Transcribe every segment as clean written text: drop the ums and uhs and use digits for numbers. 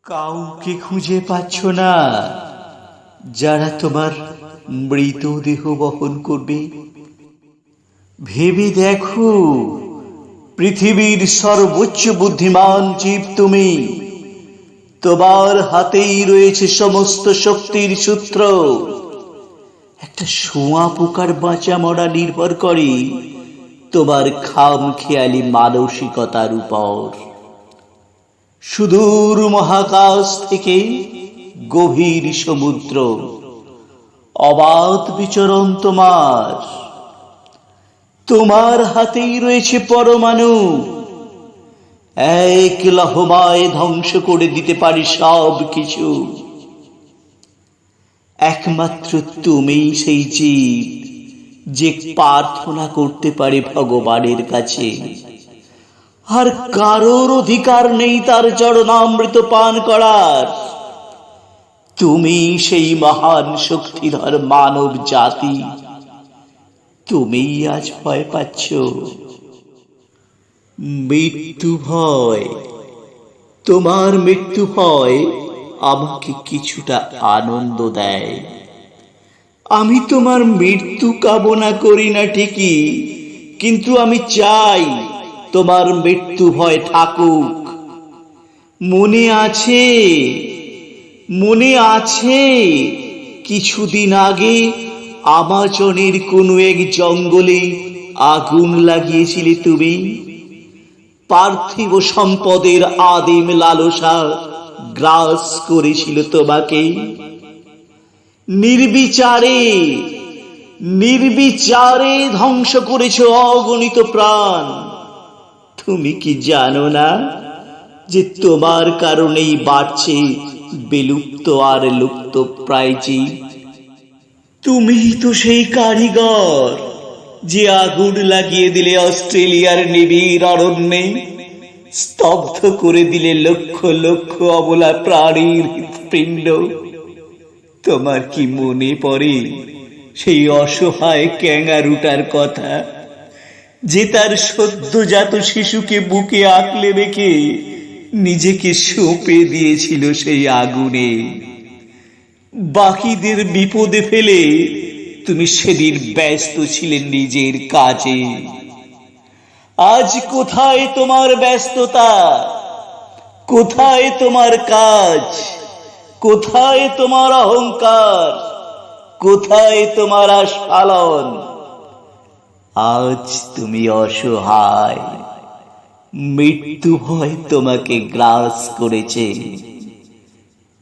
কাউকে খুঁজে পাচ্ছ না যারা তোমার মৃতদেহ বহন করবে? ভেবে দেখো, পৃথিবীর সর্বোচ্চ বুদ্ধিমান জীব তুমি। তোমার হাতেই রয়েছে সমস্ত শক্তির সূত্র। একটা শোঁয়া পোকার বাঁচা মরা নির্ভর করে তোমার খামখেয়ালি মানসিকতার উপর। সুদূর মহাকাশ থেকে গভীর সমুদ্র, অবাধ বিচরণ তোমার। তোমার হাতেই রয়েছে পরমাণু। এক লহমায় ধ্বংস করে দিতে পারি সব কিছু। একমাত্র তুমিই সেই জীব যে প্রার্থনা করতে পারে ভগবানের কাছে, আর কারোর অধিকার নেই তার চরণামৃত পান করার। তুমি সেই মহান শক্তিধর মানব জাতি। তুমি আজ ভয় পাচ্ছ। মৃত্যু ভয়, তোমার মৃত্যু ভয় আমাকে কিছুটা আনন্দ দেয়। আমি তোমার মৃত্যু কামনা করি না ঠিকই, কিন্তু আমি চাই তোমার মৃত্যু ভয় থাকুক। মনে আছে কিছুদিন আগে আমাজনের কোনো এক জঙ্গলে আগুন লাগিয়েছিলে তুমি? পার্থিব সম্পদের আদিম লালসা গ্রাস করেছিল তোমাকে। নির্বিচারে ধ্বংস করেছ অগণিত প্রাণ। তুমি কি জানো না যে তোমার কারণেই বাড়ছে বিলুপ্ত আর লুপ্ত প্রায় জীব? তুমি তো সেই কারিগর যে আগুন লাগিয়ে দিলে অস্ট্রেলিয়ার নিবিড় অরণ্যে, স্তব্ধ করে দিলে লক্ষ লক্ষ অবলা প্রাণীর হৃৎপিণ্ড। তোমার কি মনে পড়ে সেই অসহায় ক্যাঙ্গারুটার কথা, যে তার সদ্যজাত শিশুকে বুকে আঁকলে রেখে নিজেকে সঁপে দিয়েছিল সেই আগুনে? বাকিদের বিপদে ফেলে তুমি সেদিন ব্যস্ত ছিলে নিজের কাজে। আজ কোথায় তোমার ব্যস্ততা? কোথায় তোমার কাজ? কোথায় তোমার অহংকার? কোথায় তোমার আস্ফালন? আজ তুমি অসহায়। মৃত্যু ভয় তোমাকে গ্রাস করেছে।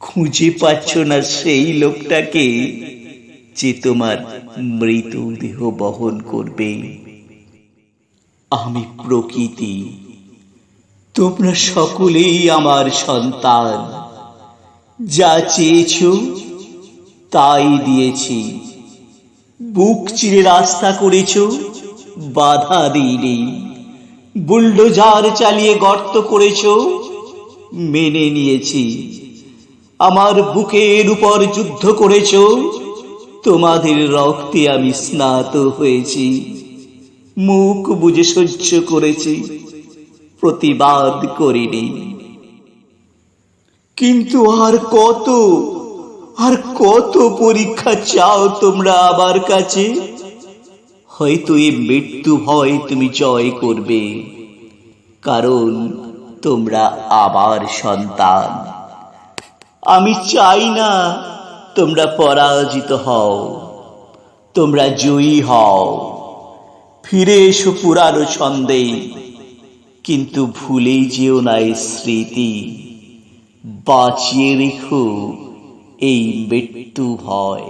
খুঁজে পাচ্ছ না সেই লোকটাকে যে তোমার মৃতদেহ বহন করবে। আমি প্রকৃতি, তোমরা সকলেই আমার সন্তান। যা চেয়েছ তাই দিয়েছি। বুক চিরে রাস্তা করেছ, বাধা দিইনি। বুলডোজার চালিয়ে গর্ত করেছ, মেনে নিয়েছি। আমার বুকের উপর যুদ্ধ করেছ, তোমাদের রক্তে আমি স্নাত হয়েছি। মুখ বুজে সহ্য করেছি, প্রতিবাদ করিনি। কিন্তু আর কত পরীক্ষা চাও তোমরা আমার কাছে? হয়তো এই মৃত্যু ভয় তুমি জয় করবে, কারণ তোমরা আমার সন্তান। আমি চাই না তোমরা পরাজিত হও, তোমরা জয়ী হও। ফিরে এসো পুরানো ছন্দে, কিন্তু ভুলে যেও না এই স্মৃতি। বাঁচিয়ে রেখো এই মৃত্যু ভয়।